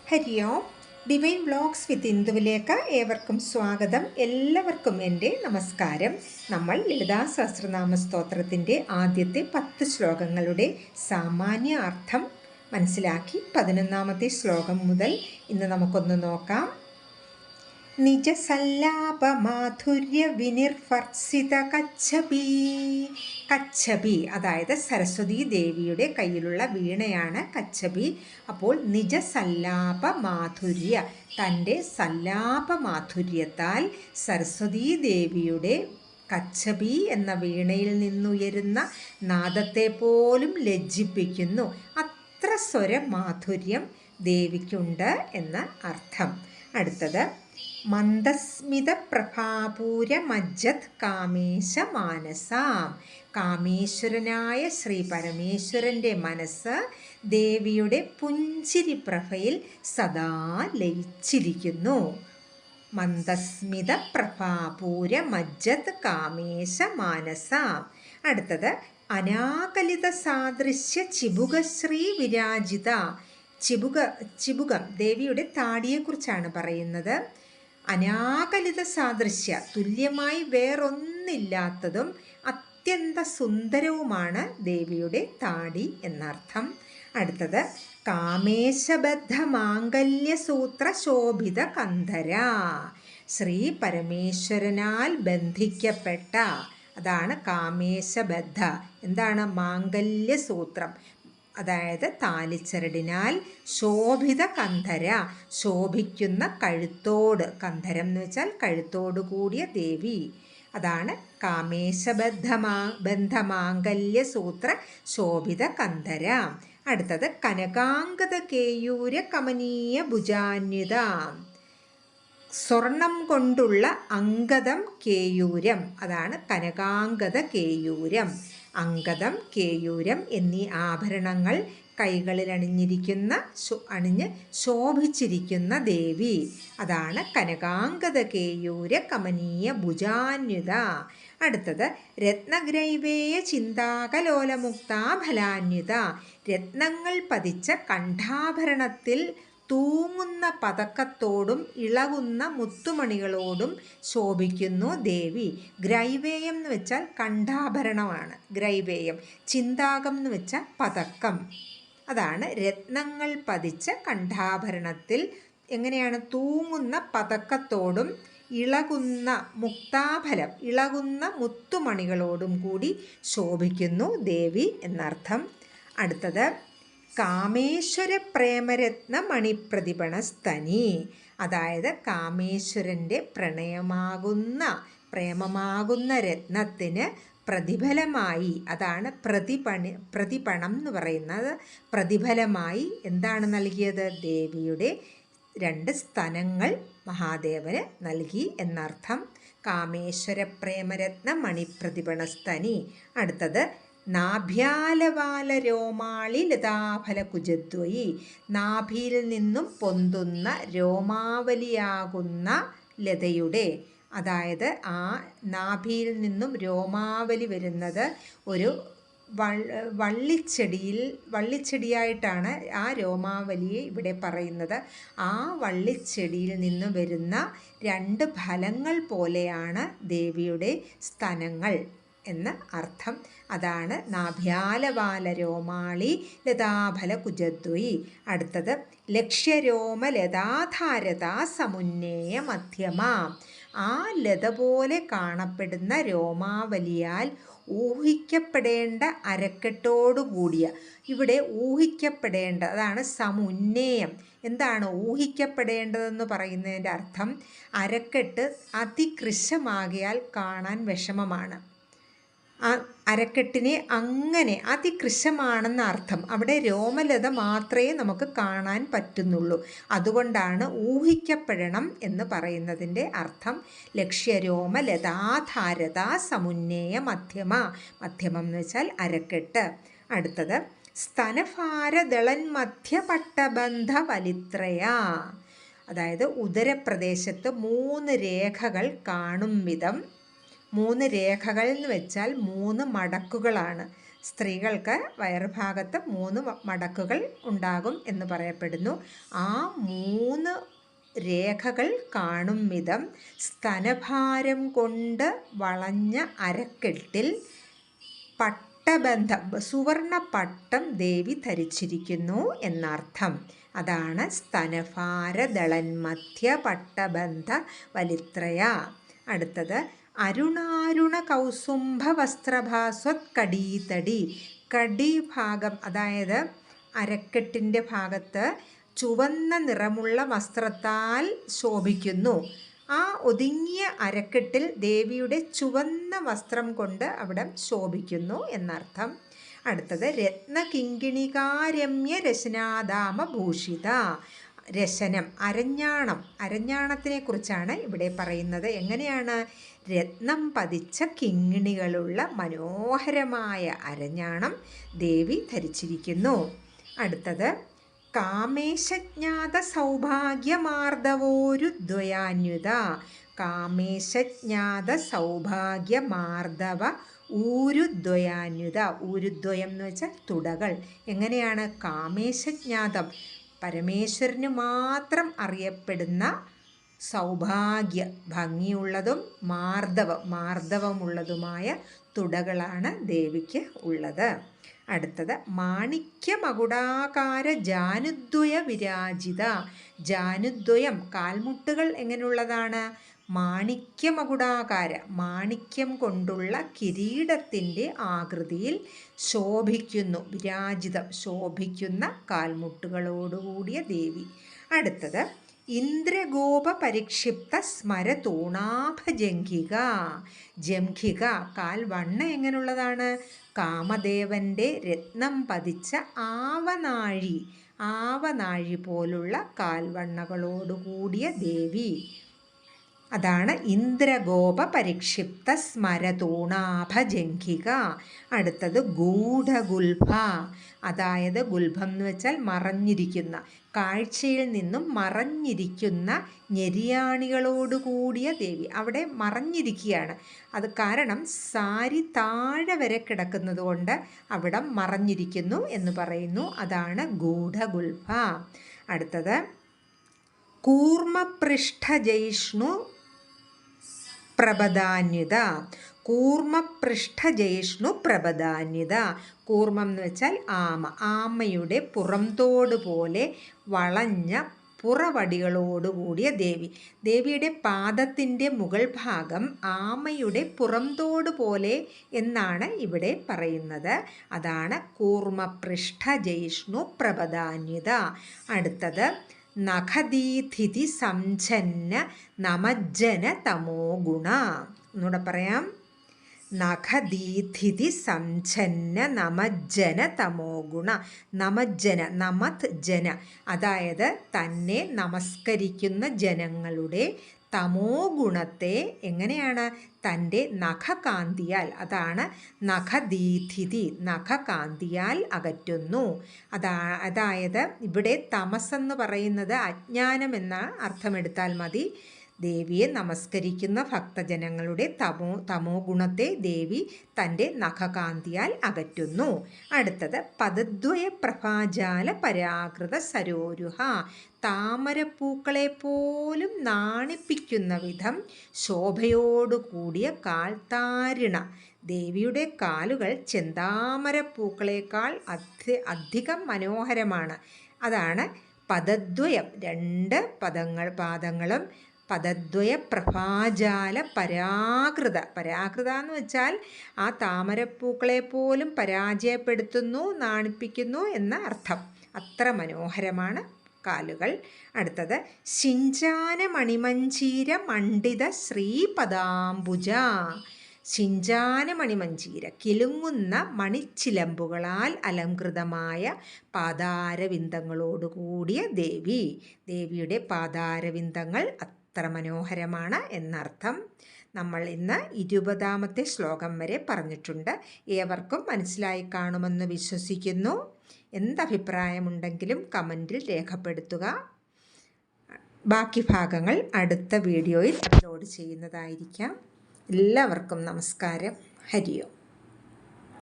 ഹരി ഓം. Divine vlogs വിത്ത് ഇന്ദുവിലേക്ക് ഏവർക്കും സ്വാഗതം. എല്ലാവർക്കും എൻ്റെ നമസ്കാരം. നമ്മൾ ലളിതാ സഹസ്രനാമ സ്തോത്രത്തിൻ്റെ ആദ്യത്തെ 10 ശ്ലോകങ്ങളുടെ സാമാന്യ അർത്ഥം മനസ്സിലാക്കി 11ാമത്തെ ശ്ലോകം മുതൽ ഇന്ന് നമുക്കൊന്ന് നോക്കാം. നിജസല്ലാപമാധുര്യ വിനിർവർസിത കച്ഛപി. കച്ഛപി അതായത് സരസ്വതി ദേവിയുടെ കയ്യിലുള്ള വീണയാണ് കച്ഛപി. അപ്പോൾ നിജസല്ലാപമാധുര്യ, തൻ്റെ സല്ലാപമാധുര്യത്താൽ സരസ്വതി ദേവിയുടെ കച്ഛപി എന്ന വീണയിൽ നിന്നുയരുന്ന നാദത്തെ പോലും ലജ്ജിപ്പിക്കുന്നു. അത്ര സ്വരമാധുര്യം ദേവിക്കുണ്ട് എന്ന അർത്ഥം. അടുത്തത് മന്ദസ്മിത പ്രഭാപൂര മജ്ജത് കാമേശ മാനസാം. കാമേശ്വരനായ ശ്രീ പരമേശ്വരൻ്റെ മനസ്സ് ദേവിയുടെ പുഞ്ചിരി പ്രഭയിൽ സദാ ലയിച്ചിരിക്കുന്നു. മന്ദസ്മിത പ്രഭാപൂര മജ്ജത് കാമേശ മാനസാം. അടുത്തത് അനാകലിത സാദൃശ്യ ചിബുകശ്രീ വിരാജിത. ചിബുകം ദേവിയുടെ താടിയെക്കുറിച്ചാണ് പറയുന്നത്. അനാകലിത സാദൃശ്യ, തുല്യമായി വേറൊന്നില്ലാത്തതും അത്യന്ത സുന്ദരവുമാണ് ദേവിയുടെ താടി എന്നർത്ഥം. അടുത്തത് കാമേശബദ്ധ മാംഗല്യസൂത്ര ശോഭിത കന്ധര. ശ്രീ പരമേശ്വരനാൽ ബന്ധിക്കപ്പെട്ട, അതാണ് കാമേശബദ്ധ. എന്താണ് മാംഗല്യസൂത്രം? അതായത് താലിച്ചരടിനാൽ ശോഭിത കന്ധര, ശോഭിക്കുന്ന കഴുത്തോട്. കന്ധരം എന്ന് വെച്ചാൽ കഴുത്തോടു കൂടിയ ദേവി. അതാണ് കാമേശബദ്ധമാംഗല്യ സൂത്ര ശോഭിത കന്ധര. അടുത്തത് കനകാംഗത കേയൂര കമനീയ ഭുജാന്വിത. സ്വർണം കൊണ്ടുള്ള അംഗതം കേയൂരം, അതാണ് കനകാംഗത കേയൂരം. അംഗതം കേയൂരം എന്നീ ആഭരണങ്ങൾ കൈകളിൽ അണിഞ്ഞ് ശോഭിച്ചിരിക്കുന്ന ദേവി. അതാണ് കനകാംഗത കേയൂര കമനീയ ഭുജാന്വിത. അടുത്തത് രത്നഗ്രൈവേയ ചിന്താകലോലമുക്താ ഫലാന്വിത. രത്നങ്ങൾ പതിച്ച കണ്ഠാഭരണത്തിൽ തൂങ്ങുന്ന പതക്കത്തോടും ഇളകുന്ന മുത്തുമണികളോടും ശോഭിക്കുന്നു ദേവി. ഗ്രൈവേയം എന്ന് വെച്ചാൽ കണ്ഠാഭരണമാണ് ഗ്രൈവേയം. ചിന്താകം എന്ന് വെച്ചാൽ പതക്കം. അതാണ് രത്നങ്ങൾ പതിച്ച കണ്ഠാഭരണത്തിൽ എങ്ങനെയാണ് തൂങ്ങുന്ന പതക്കത്തോടും ഇളകുന്ന മുക്താഫലം, ഇളകുന്ന മുത്തുമണികളോടും കൂടി ശോഭിക്കുന്നു ദേവി എന്നർത്ഥം. അടുത്തത് കാമേശ്വര പ്രേമരത്ന മണിപ്രതിപണസ്തനി. അതായത് കാമേശ്വരൻ്റെ പ്രേമമാകുന്ന രത്നത്തിന് പ്രതിഫലമായി, അതാണ് പ്രതിപണം എന്ന് പറയുന്നത്. പ്രതിഫലമായി എന്താണ് നൽകിയത്? ദേവിയുടെ 2 സ്തനങ്ങൾ മഹാദേവന് നൽകി എന്നർത്ഥം. കാമേശ്വര പ്രേമരത്ന മണിപ്രതിപണസ്തനി. അടുത്തത് നാഭ്യാലവാല രോമാളി ലതാഫല കുജദ്വയി. നാഭിയിൽ നിന്നും പൊന്തുന്ന രോമാവലിയാകുന്ന ലതയുടെ, അതായത് ആ നാഭിയിൽ നിന്നും രോമാവലി വരുന്നത് ഒരു വള്ളിച്ചെടിയായിട്ടാണ് ആ രോമാവലിയെ ഇവിടെ പറയുന്നത്. ആ വള്ളിച്ചെടിയിൽ നിന്നും വരുന്ന 2 ഫലങ്ങൾ പോലെയാണ് ദേവിയുടെ സ്തനങ്ങൾ എന്ന അർത്ഥം. അതാണ് നാഭ്യാലവാല രോമാളി ലതാഫല കുജദ്വയി. അടുത്തത് ലക്ഷ്യരോമ ലതാധാരത സമുന്നേയ മധ്യമ. ആ ലത പോലെ കാണപ്പെടുന്ന രോമാവലിയാൽ ഊഹിക്കപ്പെടേണ്ട അരക്കെട്ടോടുകൂടിയ, ഇവിടെ ഊഹിക്കപ്പെടേണ്ട, അതാണ് സമുന്നേയം. എന്താണ് ഊഹിക്കപ്പെടേണ്ടതെന്ന് പറയുന്നതിൻ്റെ അർത്ഥം? അരക്കെട്ട് അതികൃശമാകിയാൽ കാണാൻ വിഷമമാണ്. ആ അരക്കെട്ടിനെ അങ്ങനെ അതികൃശമാണെന്ന അർത്ഥം. അവിടെ രോമലത മാത്രമേ നമുക്ക് കാണാൻ പറ്റുന്നുള്ളൂ. അതുകൊണ്ടാണ് ഊഹിക്കപ്പെടണം എന്ന് പറയുന്നതിൻ്റെ അർത്ഥം. ലക്ഷ്യരോമലതാധാരത സമുന്നേയ മധ്യമ. മധ്യമം എന്ന് വെച്ചാൽ അരക്കെട്ട്. അടുത്തത് സ്തനഭാരദളൻ മധ്യപട്ടബന്ധ വലിത്രയ. അതായത് ഉദരപ്രദേശത്ത് 3 രേഖകൾ കാണും വിധം. 3 രേഖകൾ എന്ന് വെച്ചാൽ 3 മടക്കുകളാണ്. സ്ത്രീകൾക്ക് വയറുഭാഗത്ത് 3 മടക്കുകൾ ഉണ്ടാകും എന്ന് പറയപ്പെടുന്നു. ആ 3 രേഖകൾ കാണും വിധം സ്തനഭാരം കൊണ്ട് വളഞ്ഞ അരക്കെട്ടിൽ പട്ടബന്ധം, സുവർണ പട്ടം ദേവി ധരിച്ചിരിക്കുന്നു എന്നർത്ഥം. അതാണ് സ്തനഭാരദളന്മധ്യ പട്ടബന്ധ വലിത്രയ. അടുത്തത് അരുണാരുണ കൗസുംഭ വസ്ത്രഭാസ്വത് കടീതടി. കടി ഭാഗം, അതായത് അരക്കെട്ടിൻ്റെ ഭാഗത്ത് ചുവന്ന നിറമുള്ള വസ്ത്രത്താൽ ശോഭിക്കുന്നു. ആ ഒതുങ്ങിയ അരക്കെട്ടിൽ ദേവിയുടെ ചുവന്ന വസ്ത്രം കൊണ്ട് അവിടെ ശോഭിക്കുന്നു എന്നർത്ഥം. അടുത്തത് രത്നകിങ്കിണികാരമ്യ രശനാദാമ ഭൂഷിത. രശനം, അരഞ്ഞാണം. അരഞ്ഞാണത്തിനെ കുറിച്ചാണ് ഇവിടെ പറയുന്നത്. എങ്ങനെയാണ്? രത്നം പതിച്ച കിങ്ങിണികളുള്ള മനോഹരമായ അരഞ്ഞാണം ദേവി ധരിച്ചിരിക്കുന്നു. അടുത്തത് കാമേശജ്ഞാത സൗഭാഗ്യമാർദ്ദവോരുദ്വയാന്യുത. കാമേശജ്ഞാത സൗഭാഗ്യമാർദ്ദവ ഊരുദ്വയാന്യുത. ഊരുദ്വയം എന്ന് വെച്ചാൽ തുടകൾ. എങ്ങനെയാണ്? കാമേശജ്ഞാതം, പരമേശ്വരന് മാത്രം അറിയപ്പെടുന്ന സൗഭാഗ്യ, ഭംഗിയുള്ളതും മാർദ്ദവമുള്ളതുമായ തുടകളാണ് ദേവിക്ക് ഉള്ളത്. അടുത്തത് മാണിക്യമകുടാകാര ജാനുദ്വയ വിരാജിത. ജാനുദ്വയം, കാൽമുട്ടുകൾ എങ്ങനെയുള്ളതാണ്? മാണിക്യമകുടാകാര, മാണിക്യം കൊണ്ടുള്ള കിരീടത്തിൻ്റെ ആകൃതിയിൽ ശോഭിക്കുന്നു. വിരാജിതം, ശോഭിക്കുന്ന കാൽമുട്ടുകളോടുകൂടിയ ദേവി. അടുത്തത് ഇന്ദ്രഗോപ പരിക്ഷിപ്ത സ്മരതൂണാഭജംഘിക. ജംഘിക, കാൽവണ്ണ എങ്ങനെയുള്ളതാണ്? കാമദേവൻ്റെ രത്നം പതിച്ച ആവനാഴി പോലുള്ള കാൽവണ്ണകളോടുകൂടിയ ദേവി. അതാണ് ഇന്ദ്രഗോപ പരിക്ഷിപ്ത സ്മരതൂണാഭജംഘിക. അടുത്തത് ഗൂഢഗുൽഭ, അതായത് ഗുൽഭം എന്ന് വെച്ചാൽ മറഞ്ഞിരിക്കുന്ന, കാഴ്ചയിൽ നിന്നും മറഞ്ഞിരിക്കുന്ന ഞെരിയാണികളോടുകൂടിയ ദേവി. അവിടെ മറഞ്ഞിരിക്കുകയാണ്. അത് കാരണം സാരി താഴെ വരെ കിടക്കുന്നത് കൊണ്ട് അവിടെ മറഞ്ഞിരിക്കുന്നു എന്ന് പറയുന്നു. അതാണ് ഗൂഢഗുൽഭ. അടുത്തത് കൂർമ്മപൃഷ്ഠജൈഷ്ണു പ്രബദാന്യുത. കൂർമ്മപൃഷ്ഠജൈഷ്ണു പ്രബദാന്യുത. കൂർമ്മം എന്ന് വെച്ചാൽ ആമ. ആമയുടെ പുറംതോട് പോലെ വളഞ്ഞ പുറവടികളോടുകൂടിയ ദേവി. ദേവിയുടെ പാദത്തിൻ്റെ മുകൾ ഭാഗം ആമയുടെ പുറംതോട് പോലെ എന്നാണ് ഇവിടെ പറയുന്നത്. അതാണ് കൂർമ്മപൃഷ്ഠജൈഷ്ണു പ്രബദാന്യുത. അടുത്തത് നഖദീഥിതി സംഛന്ന നമജ്ജന തമോ ഗുണ. ഒന്നുകൂടെ പറയാം. നഖദീഥിതി സംഛന്ന നമജ്ജന തമോ ഗുണ. നമജ്ജന, നമത് ജന, അതായത് തന്നെ നമസ്കരിക്കുന്ന ജനങ്ങളുടെ തമോ ഗുണത്തെ എങ്ങനെയാണ്? തൻ്റെ നഖകാന്തിയാൽ, അതാണ് നഖദീഥിതി, നഖകാന്തിയാൽ അകറ്റുന്നു. അതായത് ഇവിടെ തമസെന്ന് പറയുന്നത് അജ്ഞാനം എന്ന അർത്ഥമെടുത്താൽ മതി. ദേവിയെ നമസ്കരിക്കുന്ന ഭക്തജനങ്ങളുടെ തമോ ഗുണത്തെ ദേവി തൻ്റെ നഖകാന്തിയാൽ അകറ്റുന്നു. അടുത്തത് പദദ്വയ പ്രഭാജാല പരാകൃത സരോരുഹ. താമരപ്പൂക്കളെ പോലും നാണിപ്പിക്കുന്ന വിധം ശോഭയോടുകൂടിയ കാൽത്താരിണ. ദേവിയുടെ കാലുകൾ ചെന്താമരപ്പൂക്കളേക്കാൾ അധികം മനോഹരമാണ്. അതാണ് പദദ്വയം, 2 പാദങ്ങളും പദദ്വയ പ്രഭാജാല പരാകൃത. പരാകൃത എന്ന് വെച്ചാൽ ആ താമരപ്പൂക്കളെ പോലും പരാജയപ്പെടുത്തുന്നു, നാണിപ്പിക്കുന്നു എന്ന അർത്ഥം. അത്ര മനോഹരമാണ് കാലുകൾ. അടുത്തത് ശിഞ്ചാന മണിമഞ്ചീര മണ്ഡിത ശ്രീപദാംബുജ. ശിഞ്ചാന മണിമഞ്ചീര, കിലുങ്ങുന്ന മണിച്ചിലമ്പുകളാൽ അലങ്കൃതമായ പാതാരവിന്ദങ്ങളോടുകൂടിയ ദേവി. ദേവിയുടെ പാതാരവിന്ദങ്ങൾ അത്ര മനോഹരമാണ് എന്നർത്ഥം. നമ്മൾ ഇന്ന് 20ാമത്തെ ശ്ലോകം വരെ പറഞ്ഞിട്ടുണ്ട്. ഏവർക്കും മനസ്സിലായി കാണുമെന്ന് വിശ്വസിക്കുന്നു. എന്തഭിപ്രായമുണ്ടെങ്കിലും കമൻറ്റിൽ രേഖപ്പെടുത്തുക. ബാക്കി ഭാഗങ്ങൾ അടുത്ത വീഡിയോയിൽ അപ്ലോഡ് ചെയ്യുന്നതായിരിക്കാം. എല്ലാവർക്കും നമസ്കാരം. ഹരി ഓം.